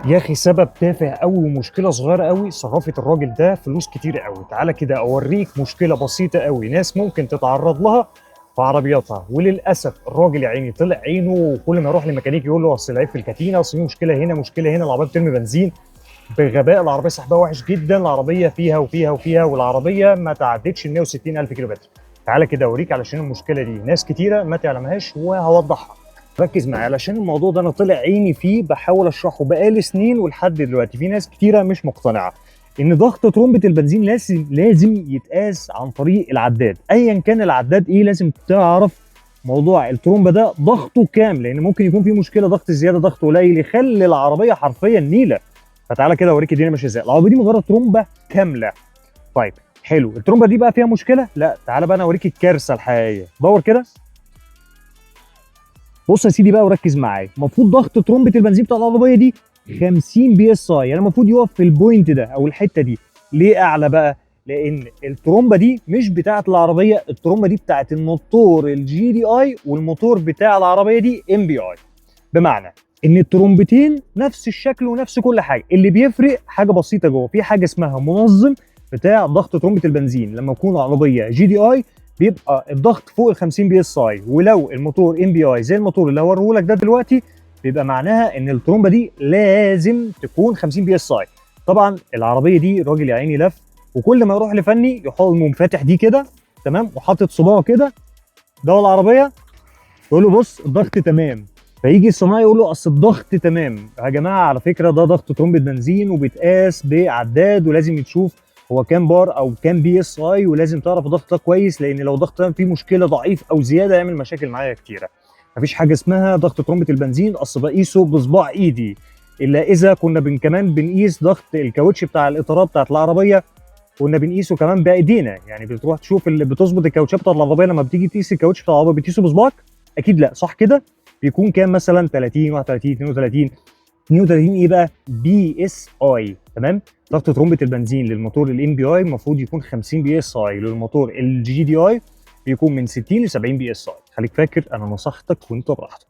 يا اخي سبب تافه قوي ومشكله صغيره قوي صرفت الراجل ده فلوس كتير قوي. تعالى كده اوريك مشكله بسيطه قوي ناس ممكن تتعرض لها في عربياتها، وللاسف الراجل يا عيني طلع عينه، وكل ما يروح لميكانيكي يقول له اصل العيب في الكتينه، اصل في مشكله هنا مشكله هنا، العربيه بترمي بنزين بغباء، العربيه سحبها وحش جدا، العربيه فيها وفيها وفيها، والعربيه ما تعدتش ال 160 الف كيلو متر. تعالى كده اوريك علشان المشكله دي ناس كتيره ما تعلمهاش وهوضحها. ركز معايا علشان الموضوع ده انا طلع عيني فيه، بحاول اشرحه بقالي سنين ولحد دلوقتي في ناس كتيره مش مقتنعه ان ضغط ترمبه البنزين لازم يتقاس عن طريق العداد. ايا كان العداد ايه لازم تعرف موضوع الترومبه ده ضغطه كام، لان ممكن يكون في مشكله ضغط زياده ضغط قليل يخلي العربيه حرفيا نيله. فتعالى كده اوريك الدنيا ماشيه ازاي. العربيه دي مجرد ترومبه كامله. طيب حلو، الترومبه دي بقى فيها مشكله؟ لا، تعالى بقى انا اوريك الكارثه الحقيقيه. دور كده. بص يا سيدي بقى وركز معايا، المفروض ضغط ترمبه البنزين بتاع العربيه دي 50 بي اس اي، يعني المفروض يقف في البوينت ده او الحته دي. ليه اعلى بقى؟ لان الترومبه دي مش بتاعه العربيه، الترومبه دي بتاعه الموتور الجي دي اي، والموتور بتاع العربيه دي ام بي اي. بمعنى ان الترومبتين نفس الشكل ونفس كل حاجه، اللي بيفرق حاجه بسيطه جوه، في حاجه اسمها منظم بتاع ضغط ترمبه البنزين. لما تكون العربيه جي دي اي بيبقى الضغط فوق ال 50 بي اس اي، ولو الموتور ام بي اي زي الموتور اللي هوريه لك ده دلوقتي بيبقى معناها ان الترومبه دي لازم تكون 50 بي اس اي. طبعا العربيه دي الراجل يا عيني لف، وكل ما يروح لفني يقوم فاتح دي كده تمام وحاطط صباعه كده ده العربيه، يقول له بص الضغط تمام، فيجي الصناعي يقول له اصل الضغط تمام. يا جماعه على فكره ده ضغط ترمبه بنزين وبيتقاس بعداد، ولازم يتشوف هو كام بار او كام بي اس اي، ولازم تعرف الضغط ده كويس، لان لو الضغط ده فيه مشكله ضعيف او زياده يعمل مشاكل معايا كتيره. مفيش حاجه اسمها ضغط ترمبه البنزين اصل بقيسه بصباع ايدي، الا اذا كنا كمان بنقيس ضغط الكاوتش بتاع الاطارات بتاعت العربيه، كنا بنقيسه كمان بايدينا. يعني بتروح تشوف اللي بتظبط الكاوتشات بتاعت العربيه، لما بتيجي تقيس الكاوتش بتاع العربيه بتقيسه بصباعك؟ اكيد لا، صح كده؟ بيكون كام مثلا 30 31 32 32 ايه بقى؟ بي اس اي. تمام. ضغط ترمبه البنزين للموتور الام بي اي المفروض يكون 50 بي اس اي، للموتور الجي دي اي بيكون من 60 ل 70 بي اس اي. خليك فاكر انا نصحتك وانت براحتك.